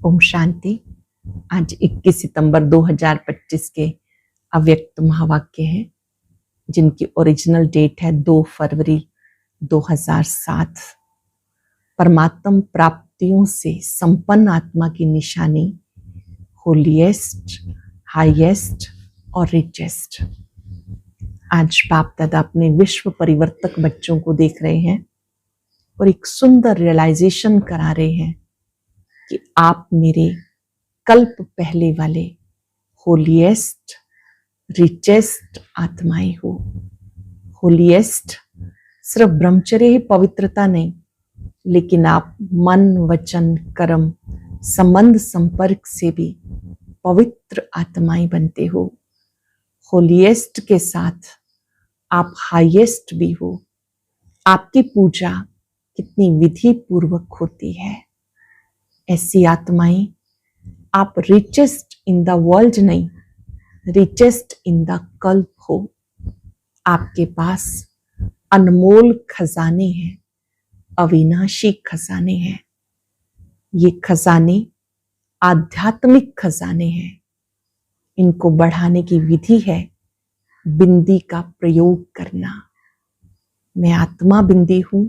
ओम शांति। आज 21 सितंबर 2025 के अव्यक्त महावाक्य हैं जिनकी ओरिजिनल डेट है 2 फरवरी 2007। परमात्म प्राप्तियों से संपन्न आत्मा की निशानी होलीएस्ट, हाईएस्ट और रिचेस्ट। आज बाप दादा अपने विश्व परिवर्तक बच्चों को देख रहे हैं और एक सुंदर रियलाइजेशन करा रहे हैं कि आप मेरे कल्प पहले वाले होलीएस्ट, रिचेस्ट आत्माएं हो। होलीएस्ट सिर्फ ब्रह्मचर्य ही पवित्रता नहीं, लेकिन आप मन, वचन, कर्म, संबंध, संपर्क से भी पवित्र आत्माएं बनते हो। होलीएस्ट के साथ आप हाईएस्ट भी हो। आपकी पूजा कितनी विधि पूर्वक होती है। ऐसी आत्माएं आप रिचेस्ट इन द वर्ल्ड नहीं, रिचेस्ट इन द कल्प हो। आपके पास अनमोल खजाने हैं, अविनाशी खजाने हैं। ये खजाने आध्यात्मिक खजाने हैं। इनको बढ़ाने की विधि है बिंदी का प्रयोग करना। मैं आत्मा बिंदी हूं,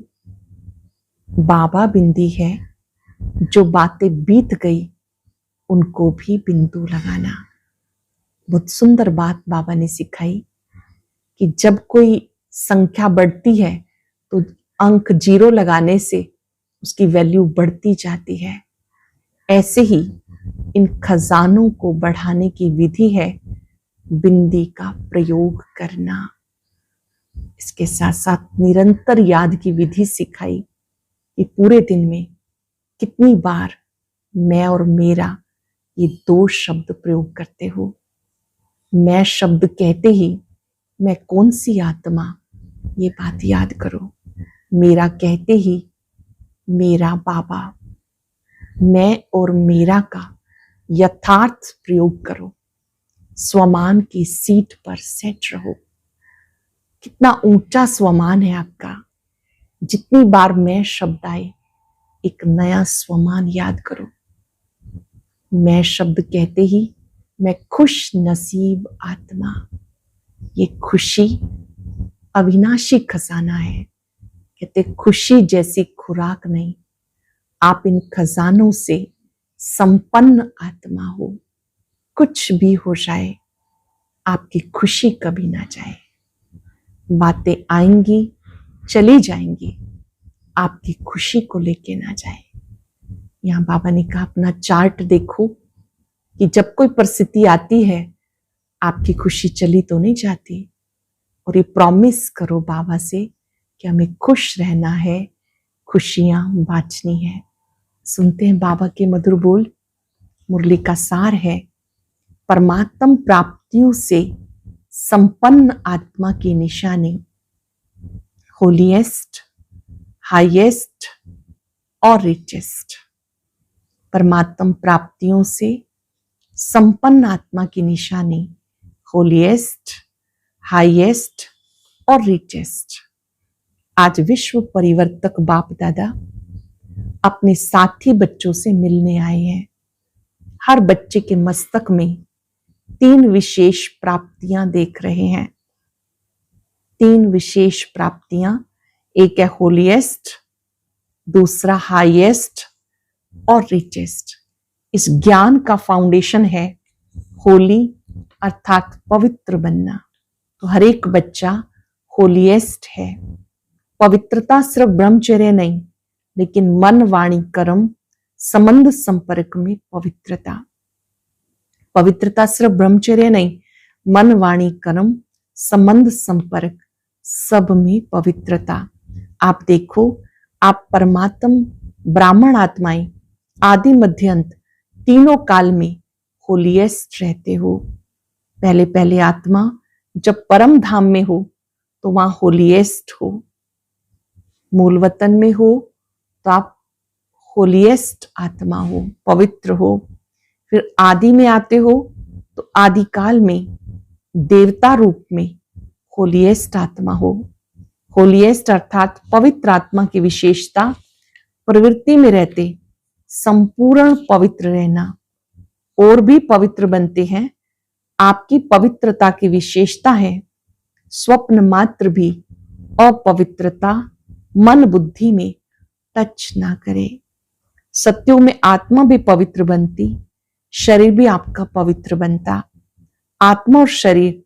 बाबा बिंदी है। जो बातें बीत गई उनको भी बिंदु लगाना। बहुत सुंदर बात बाबा ने सिखाई कि जब कोई संख्या बढ़ती है तो अंक 0 लगाने से उसकी वैल्यू बढ़ती जाती है। ऐसे ही इन खजानों को बढ़ाने की विधि है बिंदी का प्रयोग करना। इसके साथ साथ निरंतर याद की विधि सिखाई कि पूरे दिन में कितनी बार मैं और मेरा ये 2 शब्द प्रयोग करते हो। मैं शब्द कहते ही मैं कौन सी आत्मा, ये बात याद करो। मेरा कहते ही मेरा बाबा। मैं और मेरा का यथार्थ प्रयोग करो। स्वमान की सीट पर सेट रहो। कितना ऊंचा स्वमान है आपका। जितनी बार मैं शब्द आए एक नया स्वमान याद करो। मैं शब्द कहते ही मैं खुश नसीब आत्मा। ये खुशी अविनाशी खजाना है। कहते खुशी जैसी खुराक नहीं, आप इन खजानों से संपन्न आत्मा हो। कुछ भी हो जाए आपकी खुशी कभी ना जाए। बातें आएंगी चली जाएंगी, आपकी खुशी को लेके ना जाए। यहाँ बाबा ने कहा अपना चार्ट देखो कि जब कोई परिस्थिति आती है आपकी खुशी चली तो नहीं जाती। और ये प्रॉमिस करो बाबा से कि हमें खुश रहना है, खुशियां बांटनी है। सुनते हैं बाबा के मधुर बोल। मुरली का सार है परमात्म प्राप्तियों से संपन्न आत्मा की निशानी होलीएस्ट, हाईएस्ट और रिचेस्ट। परमात्म प्राप्तियों से संपन्न आत्मा की निशानी होलीएस्ट, हाईएस्ट और रिचेस्ट। आज विश्व परिवर्तक बाप दादा अपने साथी बच्चों से मिलने आए हैं। हर बच्चे के मस्तक में 3 विशेष प्राप्तियां देख रहे हैं। 3 विशेष प्राप्तियां, एक है होलीएस्ट, दूसरा हाईएस्ट और रिचेस्ट। इस ज्ञान का फाउंडेशन है होली अर्थात पवित्र बनना। तो हर एक बच्चा होलीएस्ट है। पवित्रता सिर्फ ब्रह्मचर्य नहीं, लेकिन मन, वाणी, कर्म, संबंध, संपर्क में पवित्रता। पवित्रता सिर्फ ब्रह्मचर्य नहीं, मन, वाणी, कर्म, संबंध, संपर्क सब में पवित्रता। आप देखो, आप परमात्म ब्राह्मण आत्माएं आदि मध्य अंत तीनों काल में होलीएस्ट रहते हो। पहले पहले आत्मा जब परम धाम में हो तो वहां होलीएस्ट हो। मूल वतन में हो तो आप होलीएस्ट आत्मा हो, पवित्र हो। फिर आदि में आते हो तो आदि काल में देवता रूप में होलीएस्ट आत्मा हो। होलीएस्ट अर्थात पवित्र आत्मा की विशेषता प्रवृत्ति में रहते संपूर्ण पवित्र रहना और भी पवित्र बनते हैं। आपकी पवित्रता की विशेषता है स्वप्न मात्र भी अपवित्रता मन बुद्धि में टच ना करे। सत्यों में आत्मा भी पवित्र बनती, शरीर भी आपका पवित्र बनता। आत्मा और शरीर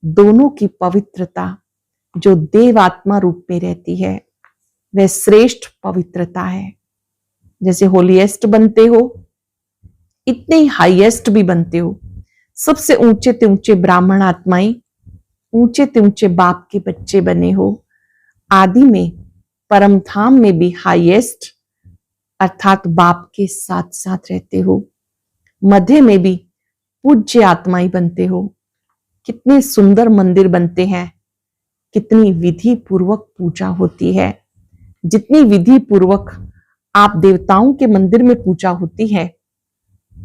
दोनों की पवित्रता जो देव आत्मा रूप में रहती है वह श्रेष्ठ पवित्रता है। जैसे होलीएस्ट बनते हो इतने ही हाईएस्ट भी बनते हो। सबसे ऊंचे ते ऊंचे ब्राह्मण आत्माएं ऊंचे ते ऊंचे बाप के बच्चे बने हो। आदि में परम धाम में भी हाईएस्ट अर्थात बाप के साथ साथ रहते हो। मध्य में भी पूज्य आत्माएं बनते हो। कितने सुंदर मंदिर बनते हैं, कितनी विधि पूर्वक पूजा होती है। जितनी विधि पूर्वक आप देवताओं के मंदिर में पूजा होती है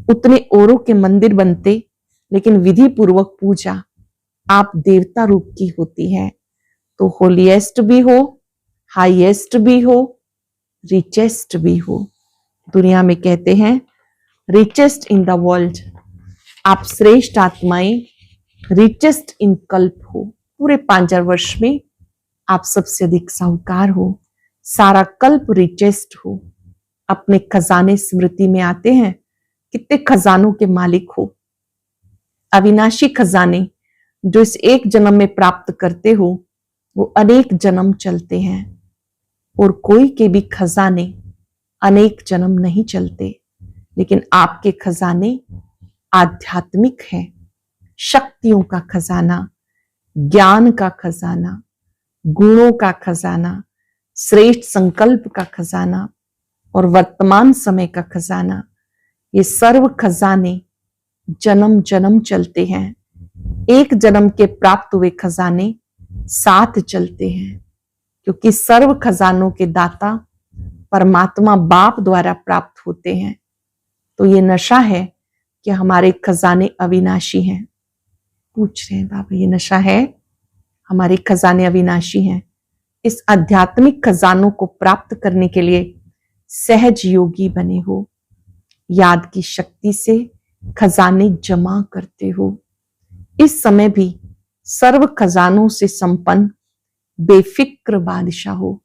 उतने औरों के मंदिर बनते, लेकिन विधि पूर्वक पूजा आप देवता रूप की होती है। तो होलीएस्ट भी हो, हाईएस्ट भी हो, रिचेस्ट भी हो। दुनिया में कहते हैं रिचेस्ट इन द वर्ल्ड। आप श्रेष्ठ आत्माएं रिचेस्ट इन कल्प हो। पूरे 5000 वर्ष में आप सबसे अधिक साहूकार हो। सारा कल्प रिचेस्ट हो। अपने खजाने स्मृति में आते हैं। कितने खजानों के मालिक हो। अविनाशी खजाने जो इस एक जन्म में प्राप्त करते हो वो अनेक जन्म चलते हैं, और कोई के भी खजाने अनेक जन्म नहीं चलते, लेकिन आपके खजाने आध्यात्मिक हैं। शक्तियों का खजाना, ज्ञान का खजाना, गुणों का खजाना, श्रेष्ठ संकल्प का खजाना और वर्तमान समय का खजाना, ये सर्व खजाने जन्म जन्म चलते हैं। एक जन्म के प्राप्त हुए खजाने साथ चलते हैं, क्योंकि सर्व खजानों के दाता परमात्मा बाप द्वारा प्राप्त होते हैं। तो ये नशा है कि हमारे खजाने अविनाशी हैं। पूछ रहे हैं बाबा ये नशा है, हमारे खजाने अविनाशी हैं। इस आध्यात्मिक खजानों को प्राप्त करने के लिए सहज योगी बने हो। याद की शक्ति से खजाने जमा करते हो। इस समय भी सर्व खजानों से संपन्न बेफिक्र बादशाह हो।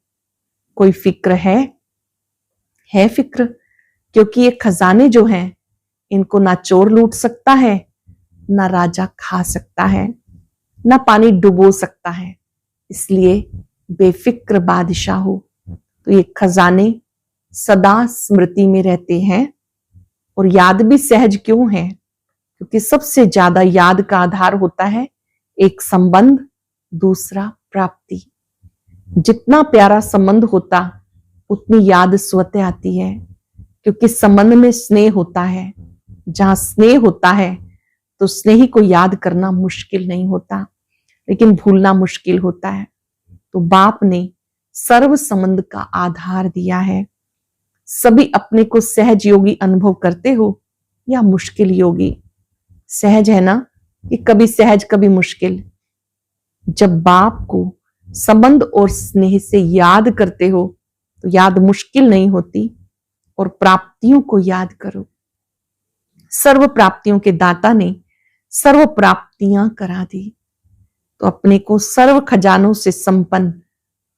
कोई फिक्र है फिक्र, क्योंकि ये खजाने जो हैं इनको ना चोर लूट सकता है, ना राजा खा सकता है, ना पानी डुबो सकता है। इसलिए बेफिक्र बादशाह हो। तो ये खजाने सदा स्मृति में रहते हैं। और याद भी सहज क्यों है? क्योंकि सबसे ज्यादा याद का आधार होता है एक संबंध, दूसरा प्राप्ति। जितना प्यारा संबंध होता उतनी याद स्वतः आती है, क्योंकि संबंध में स्नेह होता है। जहां स्नेह होता है तो स्नेही को याद करना मुश्किल नहीं होता, लेकिन भूलना मुश्किल होता है। तो बाप ने सर्व संबंध का आधार दिया है। सभी अपने को सहज योगी अनुभव करते हो या मुश्किल योगी? सहज है ना, कि कभी सहज कभी मुश्किल। जब बाप को संबंध और स्नेह से याद करते हो तो याद मुश्किल नहीं होती। और प्राप्तियों को याद करो। सर्व प्राप्तियों के दाता ने सर्व प्राप्तियां करा दी, तो अपने को सर्व खजानों से संपन्न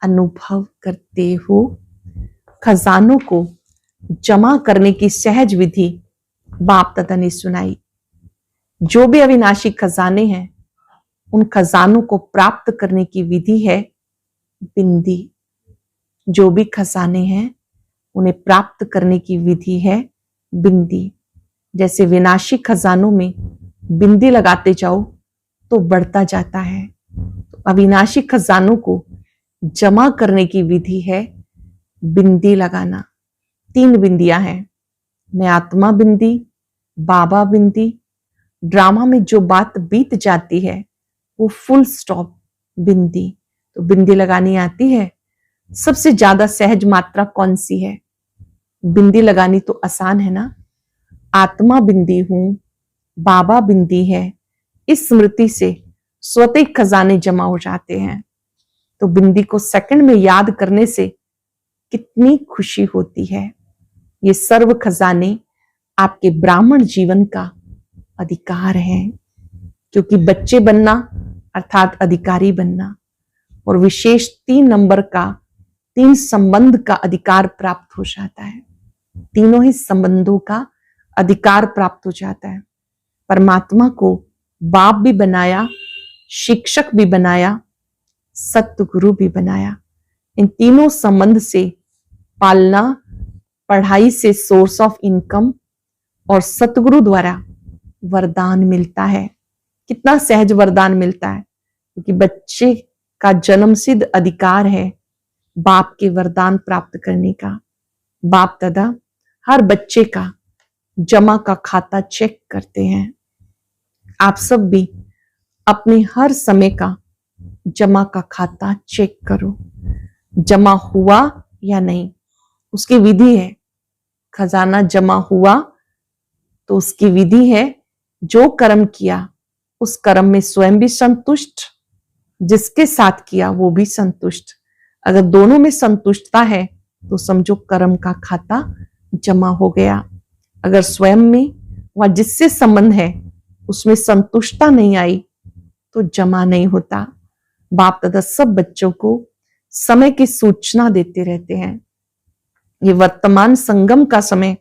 अनुभव करते हो। खजानों को जमा करने की सहज विधि बाप दादा ने सुनाई। जो भी अविनाशी खजाने हैं उन खजानों को प्राप्त करने की विधि है बिंदी। जो भी खजाने हैं उन्हें प्राप्त करने की विधि है बिंदी। जैसे विनाशी खजानों में बिंदी लगाते जाओ तो बढ़ता जाता है, तो अविनाशी खजानों को जमा करने की विधि है बिंदी लगाना। 3 बिंदियां हैं, मैं आत्मा बिंदी, बाबा बिंदी। ड्रामा में जो बात बीत जाती है वो फुल स्टॉप बिंदी। तो बिंदी लगानी आती है। सबसे ज्यादा सहज मात्रा कौन सी है? बिंदी लगानी तो आसान है ना। आत्मा बिंदी हूं, बाबा बिंदी है, इस स्मृति से स्वतः खजाने जमा हो जाते हैं। तो बिंदी को सेकंड में याद करने से कितनी खुशी होती है। ये सर्व खजाने आपके ब्राह्मण जीवन का अधिकार है, क्योंकि बच्चे बनना अर्थात अधिकारी बनना और विशेष 3 नंबर का 3 संबंध का अधिकार प्राप्त हो जाता है। तीनों ही संबंधों का अधिकार प्राप्त हो जाता है। परमात्मा को बाप भी बनाया, शिक्षक भी बनाया, सतगुरु भी बनाया। इन तीनों संबंध से पालना, पढ़ाई से सोर्स ऑफ इनकम और सतगुरु द्वारा वरदान मिलता है। कितना सहज वरदान मिलता है, क्योंकि बच्चे का जन्मसिद्ध अधिकार है बाप के वरदान प्राप्त करने का। बाप दादा हर बच्चे का जमा का खाता चेक करते हैं। आप सब भी अपने हर समय का जमा का खाता चेक करो, जमा हुआ या नहीं। उसकी विधि है, खजाना जमा हुआ तो उसकी विधि है, जो कर्म किया उस कर्म में स्वयं भी संतुष्ट, जिसके साथ किया वो भी संतुष्ट। अगर दोनों में संतुष्टता है तो समझो कर्म का खाता जमा हो गया। अगर स्वयं में व जिससे संबंध है उसमें संतुष्टता नहीं आई तो जमा नहीं होता। बाप दादा सब बच्चों को समय की सूचना देते रहते हैं। ये वर्तमान संगम का समय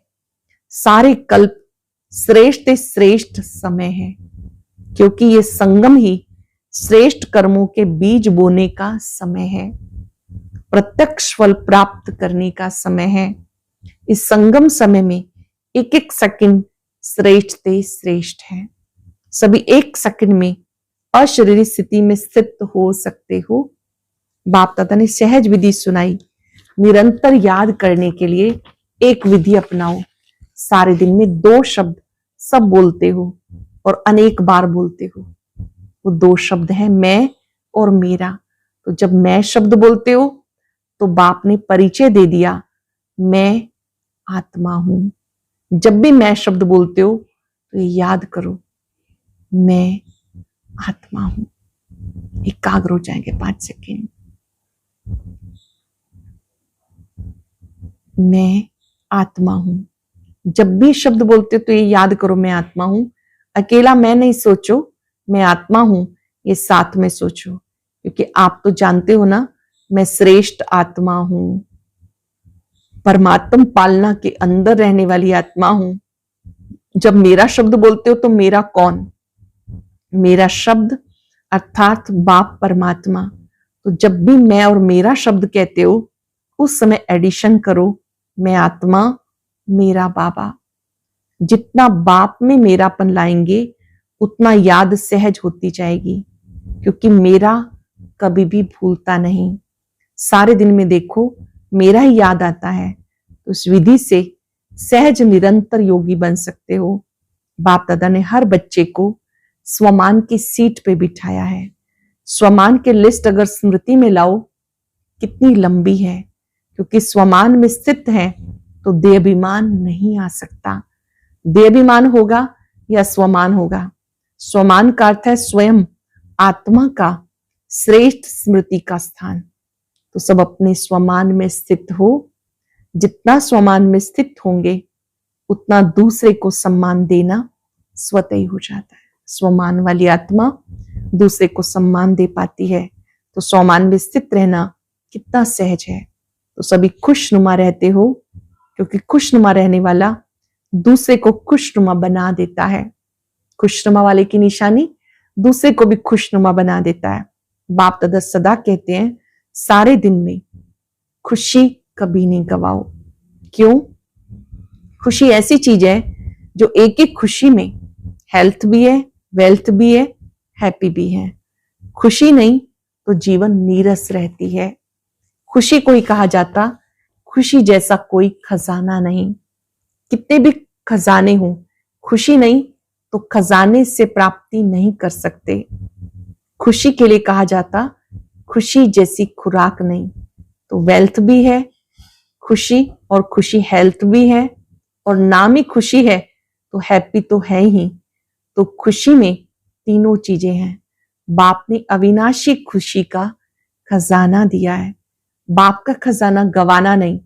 सारे कल्प श्रेष्ठ श्रेष्ठ समय है, क्योंकि ये संगम ही श्रेष्ठ कर्मों के बीज बोने का समय है, प्रत्यक्ष फल प्राप्त करने का समय है। इस संगम समय में एक एक सेकंड श्रेष्ठ से श्रेष्ठ है। सभी एक सेकंड में अशरीरी स्थिति में स्थित हो सकते हो। बाप दादा ने सहज विधि सुनाई, निरंतर याद करने के लिए एक विधि अपनाओ। सारे दिन में 2 शब्द सब बोलते हो और अनेक बार बोलते हो। वो 2 शब्द हैं मैं और मेरा। तो जब मैं शब्द बोलते हो तो बाप ने परिचय दे दिया, मैं आत्मा हूं। जब भी मैं शब्द बोलते हो तो ये याद करो, मैं आत्मा हूं। एकाग्र हो जाएंगे 5 सेकेंड। मैं आत्मा हूं। जब भी शब्द बोलते हो तो ये याद करो, मैं आत्मा हूं। अकेला मैं नहीं सोचो, मैं आत्मा हूं, ये साथ में सोचो, क्योंकि आप तो जानते हो ना, मैं श्रेष्ठ आत्मा हूं, परमात्म पालना के अंदर रहने वाली आत्मा हूं। जब मेरा शब्द बोलते हो तो मेरा कौन? मेरा शब्द अर्थात बाप परमात्मा। तो जब भी मैं और मेरा शब्द कहते हो उस समय एडिशन करो, मैं आत्मा, मेरा बाबा। जितना बाप में मेरापन लाएंगे उतना याद सहज होती जाएगी, क्योंकि मेरा कभी भी भूलता नहीं। सारे दिन में देखो मेरा ही याद आता है। तो उस विधि से सहज निरंतर योगी बन सकते हो। बाप दादा ने हर बच्चे को स्वमान की सीट पे बिठाया है। स्वमान के लिस्ट अगर स्मृति में लाओ कितनी लंबी है, क्योंकि स्वमान में स्थित है तो देहाभिमान नहीं आ सकता। देहाभिमान होगा या स्वमान होगा। स्वमान का अर्थ है स्वयं आत्मा का श्रेष्ठ स्मृति का स्थान। तो सब अपने स्वमान में स्थित हो। जितना स्वमान में स्थित होंगे उतना दूसरे को सम्मान देना स्वतः ही हो जाता है। स्वमान वाली आत्मा दूसरे को सम्मान दे पाती है। तो स्वमान में स्थित रहना कितना सहज है। तो सभी खुशनुमा रहते हो, क्योंकि खुशनुमा रहने वाला दूसरे को खुशनुमा बना देता है। खुशनुमा वाले की निशानी दूसरे को भी खुशनुमा बना देता है। बाप दादा सदा कहते हैं सारे दिन में खुशी कभी नहीं गवाओ। क्यों? खुशी ऐसी चीज है जो एक एक खुशी में हेल्थ भी है, वेल्थ भी है, हैप्पी भी है। खुशी नहीं तो जीवन नीरस रहती है। खुशी को ही कहा जाता खुशी जैसा कोई खजाना नहीं। कितने भी खजाने हो, खुशी नहीं तो खजाने से प्राप्ति नहीं कर सकते। खुशी के लिए कहा जाता खुशी जैसी खुराक नहीं। तो वेल्थ भी है खुशी, और खुशी हेल्थ भी है, और नाम ही खुशी है तो हैप्पी तो है ही। तो खुशी में तीनों चीजें हैं। बाप ने अविनाशी खुशी का खजाना दिया है। बाप का खजाना गवाना नहीं,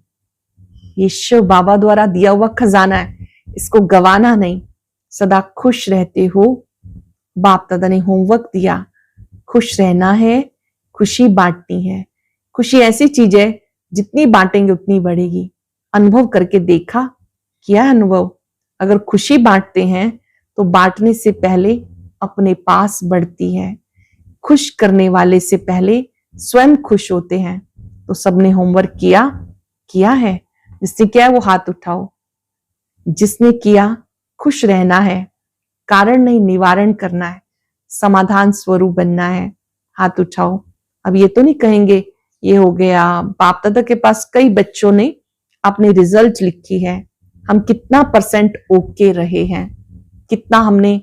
ये शिव बाबा द्वारा दिया हुआ खजाना है, इसको गवाना नहीं। सदा खुश रहते हो, बाप दादा ने होमवर्क दिया, खुश रहना है, खुशी बांटनी है। खुशी ऐसी चीज है जितनी बांटेंगे उतनी बढ़ेगी। अनुभव करके देखा, किया अनुभव। अगर खुशी बांटते हैं तो बांटने से पहले अपने पास बढ़ती है। खुश करने वाले से पहले स्वयं खुश होते हैं। तो सबने होमवर्क किया है? जिसने किया है वो हाथ उठाओ। जिसने किया, खुश रहना है, कारण नहीं निवारण करना है, समाधान स्वरूप बनना है। हाथ उठाओ। अब ये तो नहीं कहेंगे ये हो गया। बाप दादा के पास कई बच्चों ने अपनी रिजल्ट लिखी है, हम कितना % ओके रहे हैं, कितना हमने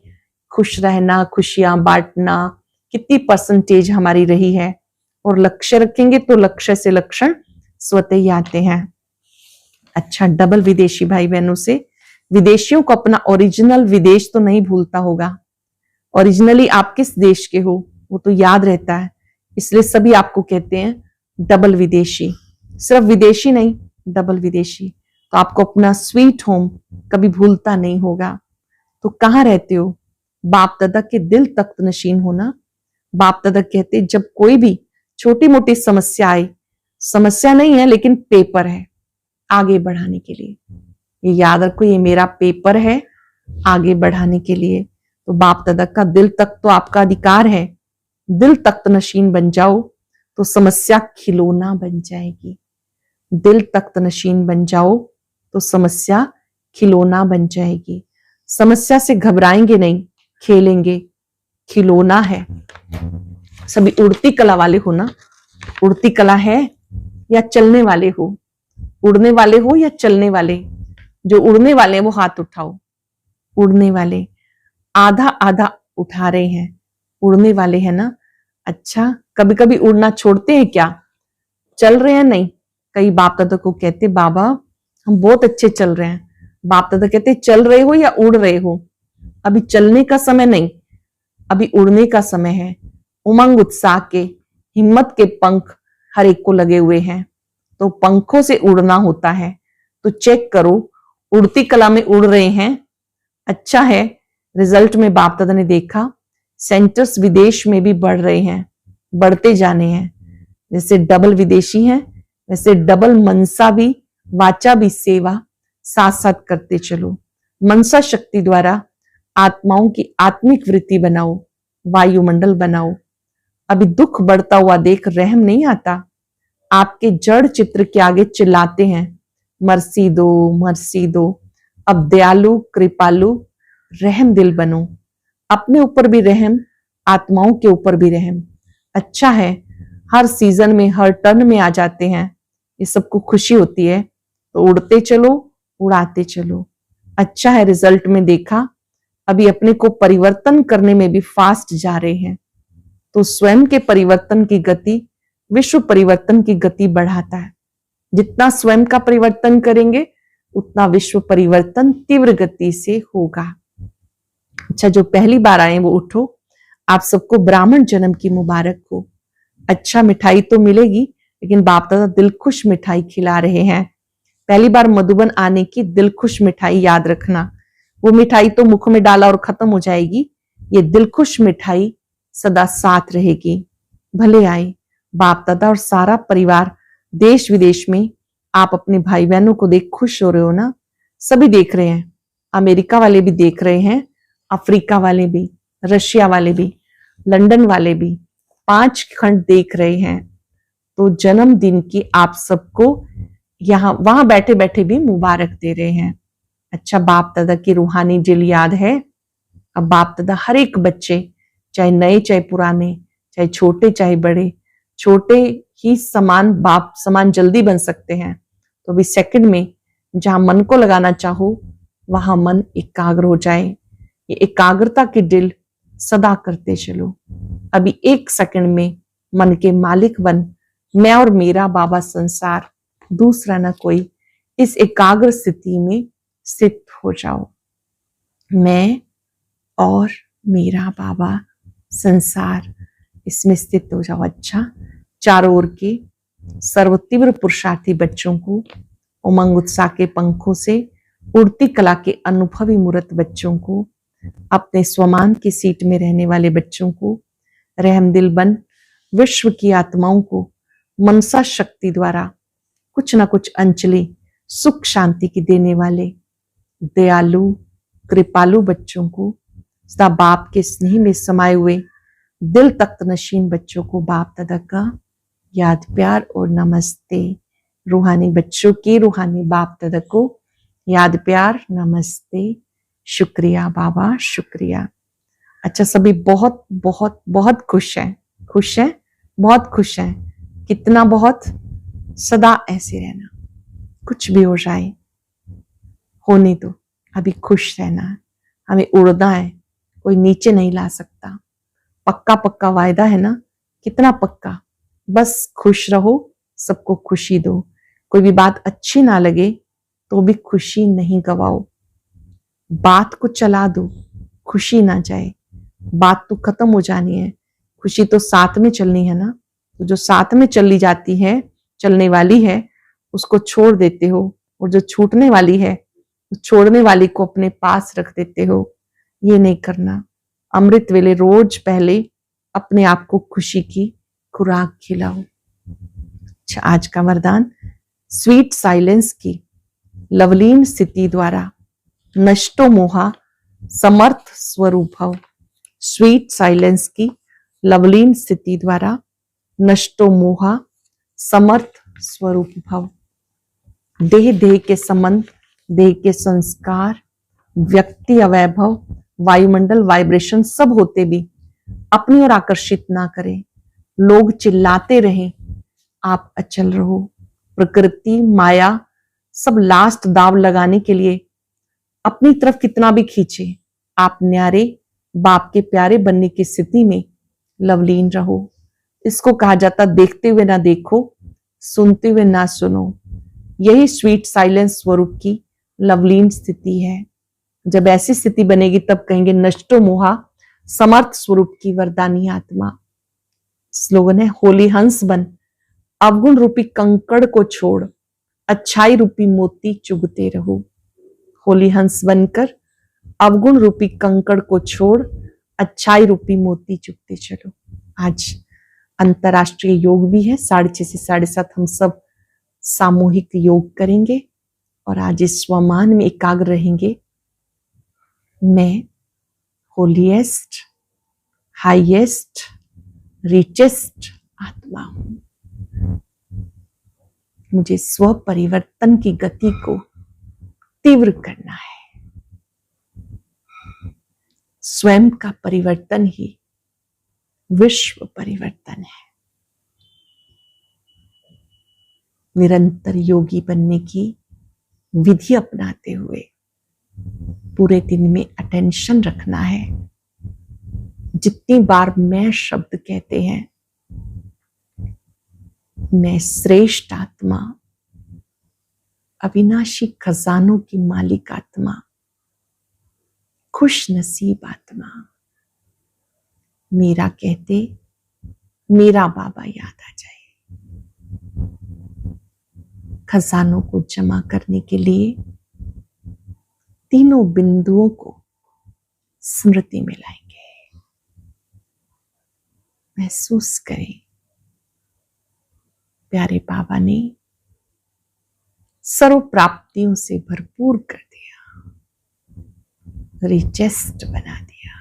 खुश रहना, खुशियां बांटना, कितनी % हमारी रही है। और लक्ष्य रखेंगे तो लक्ष्य से लक्षण स्वतः ही आते हैं। अच्छा, डबल विदेशी भाई बहनों से, विदेशियों को अपना ओरिजिनल विदेश तो नहीं भूलता होगा। ओरिजिनली आप किस देश के हो वो तो याद रहता है, इसलिए सभी आपको कहते हैं डबल विदेशी। सिर्फ विदेशी नहीं, डबल विदेशी। तो आपको अपना स्वीट होम कभी भूलता नहीं होगा। तो कहाँ रहते हो? बाप दादा के दिल तख्त नशीन होना। बाप दादा कहते जब कोई भी छोटी मोटी समस्या आए, समस्या नहीं है लेकिन पेपर है आगे बढ़ाने के लिए, ये याद रखो, ये मेरा पेपर है आगे बढ़ाने के लिए। तो बाप दादा का दिल तख्त तो आपका अधिकार है। दिल तख्त नशीन बन जाओ तो समस्या खिलौना बन जाएगी। दिल तख्त नशीन बन जाओ तो समस्या खिलौना बन जाएगी। समस्या से घबराएंगे नहीं, खेलेंगे, खिलौना है। सभी उड़ती कला वाले हो ना? उड़ती कला है या चलने वाले हो? उड़ने वाले हो या चलने वाले? जो उड़ने वाले हैं वो हाथ उठाओ। उड़ने वाले आधा आधा उठा रहे हैं, उड़ने वाले हैं ना? अच्छा, कभी कभी उड़ना छोड़ते हैं क्या? चल रहे हैं? नहीं। कई बाप दादा को कहते बाबा हम बहुत अच्छे चल रहे हैं। बाप दादा कहते चल रहे हो या उड़ रहे हो? अभी चलने का समय नहीं, अभी उड़ने का समय है। उमंग उत्साह के, हिम्मत के पंख हर एक को लगे हुए हैं, तो पंखों से उड़ना होता है। तो चेक करो, उड़ती कला में उड़ रहे हैं। अच्छा है, रिजल्ट में बाप दादा ने देखा सेंटर्स विदेश में भी बढ़ रहे हैं, बढ़ते जाने हैं। जैसे डबल विदेशी हैं वैसे डबल मनसा भी, वाचा भी सेवा साथ साथ करते चलो। मनसा शक्ति द्वारा आत्माओं की आत्मिक वृत्ति बनाओ, वायुमंडल बनाओ। अभी दुख बढ़ता हुआ देख रहम नहीं आता। आपके जड़ चित्र के आगे चिल्लाते हैं मर्सी दो, मर्सी दो। अब दयालु, कृपालु, रहम दिल बनो। अपने ऊपर भी रहम, आत्माओं के ऊपर भी रहम। अच्छा है, हर सीजन में, हर टर्न में आ जाते हैं, ये सबको खुशी होती है। तो उड़ते चलो, उड़ाते चलो। अच्छा है, रिजल्ट में देखा अभी अपने को परिवर्तन करने में भी फास्ट जा रहे हैं। तो स्वयं के परिवर्तन की गति विश्व परिवर्तन की गति बढ़ाता है। जितना स्वयं का परिवर्तन करेंगे उतना विश्व परिवर्तन तीव्र गति से होगा। अच्छा, जो पहली बार आए वो उठो। आप सबको ब्राह्मण जन्म की मुबारक हो। अच्छा, मिठाई तो मिलेगी लेकिन बाप दादा दिल खुश मिठाई खिला रहे हैं। पहली बार मधुबन आने की दिल खुश मिठाई याद रखना। वो मिठाई तो मुख में डाला और खत्म हो जाएगी, ये दिल खुश मिठाई सदा साथ रहेगी। भले आए बाप दादा और सारा परिवार देश विदेश में। आप अपने भाई बहनों को देख खुश हो रहे हो ना? सभी देख रहे हैं, अमेरिका वाले भी देख रहे हैं, अफ्रीका वाले भी, रशिया वाले भी, लंदन वाले भी, 5 खंड देख रहे हैं। तो जन्मदिन की आप सबको यहाँ वहां बैठे बैठे भी मुबारक दे रहे हैं। अच्छा, बाप दादा की रूहानी दिल याद है। अब बाप दादा हर एक बच्चे, चाहे नए चाहे पुराने, चाहे छोटे चाहे बड़े, छोटे ही समान बाप समान जल्दी बन सकते हैं। तो अभी सेकंड में जहां मन को लगाना चाहो वहां मन एकाग्र हो जाए। ये एकाग्रता की दिल सदा करते चलो। अभी 1 सेकंड में मन के मालिक बन, मैं और मेरा बाबा संसार, दूसरा ना कोई। इस एकाग्र स्थिति में स्थित हो जाओ। मैं और मेरा बाबा संसार, इसमें स्थित हो जाओ। अच्छा, चारों ओर के सर्व तीव्र पुरुषार्थी बच्चों को उमंग उत्साह के पंखों से उड़ती कला के अनुभवी मूर्त बच्चों को, अपने स्वमान की सीट में रहने वाले बच्चों को, रहमदिल बन विश्व की आत्माओं को मनसा शक्ति द्वारा कुछ न कुछ अंजलि सुख शांति की देने वाले दयालु कृपालु बच्चों को, सदा बाप के स्नेह में समाये हुए दिल तख्त नशीन बच्चों को बाप दादा का याद प्यार और नमस्ते। रूहानी बच्चों की रूहानी बाप दादा को याद प्यार नमस्ते। शुक्रिया बाबा, शुक्रिया। अच्छा, सभी बहुत बहुत बहुत खुश हैं, खुश हैं, बहुत खुश हैं। कितना बहुत, सदा ऐसे रहना, कुछ भी हो जाए होने दो, अभी खुश रहना है, हमें उड़ना है, कोई नीचे नहीं ला सकता। पक्का पक्का वायदा है ना, कितना पक्का, बस खुश रहो, सबको खुशी दो। कोई भी बात अच्छी ना लगे तो भी खुशी नहीं गवाओ, बात को चला दो, खुशी ना जाए। बात तो खत्म हो जानी है, खुशी तो साथ में चलनी है ना। तो जो साथ में चली जाती है, चलने वाली है, उसको छोड़ देते हो, और जो छूटने वाली है उस छोड़ने वाली को अपने पास रख देते हो। ये नहीं करना। अमृत वेले रोज पहले अपने आप को खुशी की खुराक खिलाओ। अच्छा, आज का वरदान, स्वीट साइलेंस की लवलीन स्थिति द्वारा नष्टो मोहा समर्थ स्वरूप भव। स्वीट साइलेंस की लवलीन स्थिति द्वारा नष्टो मोहा समर्थ स्वरूप भव। देह देह के संबंध, देह के संस्कार, व्यक्ति अवैभव, वायुमंडल, वाइब्रेशन सब होते भी अपनी ओर आकर्षित ना करें। लोग चिल्लाते रहें, आप अचल रहो। प्रकृति माया सब लास्ट दाव लगाने के लिए अपनी तरफ कितना भी खींचे, आप न्यारे बाप के प्यारे बनने की स्थिति में लवलीन रहो। इसको कहा जाता देखते हुए ना देखो, सुनते हुए ना सुनो। यही स्वीट साइलेंस स्वरूप की लवलीन स्थिति है। जब ऐसी स्थिति बनेगी तब कहेंगे नष्टो मोहा समर्थ स्वरूप की वरदानी आत्मा। स्लोगन है, होली हंस बन अवगुण रूपी कंकड़ को छोड़, अच्छाई रूपी मोती चुगते रहो। होली हंस बनकर अवगुण रूपी कंकड़ को छोड़, अच्छाई रूपी मोती चुगते चलो। आज अंतरराष्ट्रीय योग भी है, 6:30 से 7:30 हम सब सामूहिक योग करेंगे और आज इस स्वमान में एकाग्र रहेंगे। मैं होलीएस्ट, हाईएस्ट, रिचेस्ट आत्मा हूं। मुझे स्व परिवर्तन की गति को तीव्र करना है। स्वयं का परिवर्तन ही विश्व परिवर्तन है। निरंतर योगी बनने की विधि अपनाते हुए पूरे दिन में अटेंशन रखना है। जितनी बार मैं शब्द कहते हैं, मैं श्रेष्ठ आत्मा, अविनाशी खजानों की मालिक आत्मा, खुश नसीब आत्मा, मेरा कहते मेरा बाबा याद आ जाए। खजानों को जमा करने के लिए तीनों बिंदुओं को स्मृति में लाएंगे। महसूस करें, प्यारे बाबा ने सर्व प्राप्तियों से भरपूर कर दिया, रिचेस्ट बना दिया,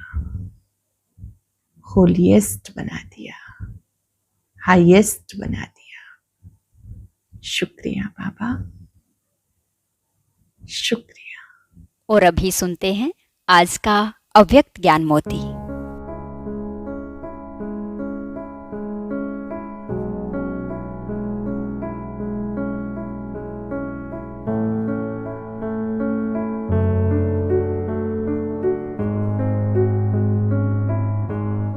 होलीएस्ट बना दिया, हाईएस्ट बना दिया। शुक्रिया बाबा, शुक्रिया। और अभी सुनते हैं आज का अव्यक्त ज्ञान मोती।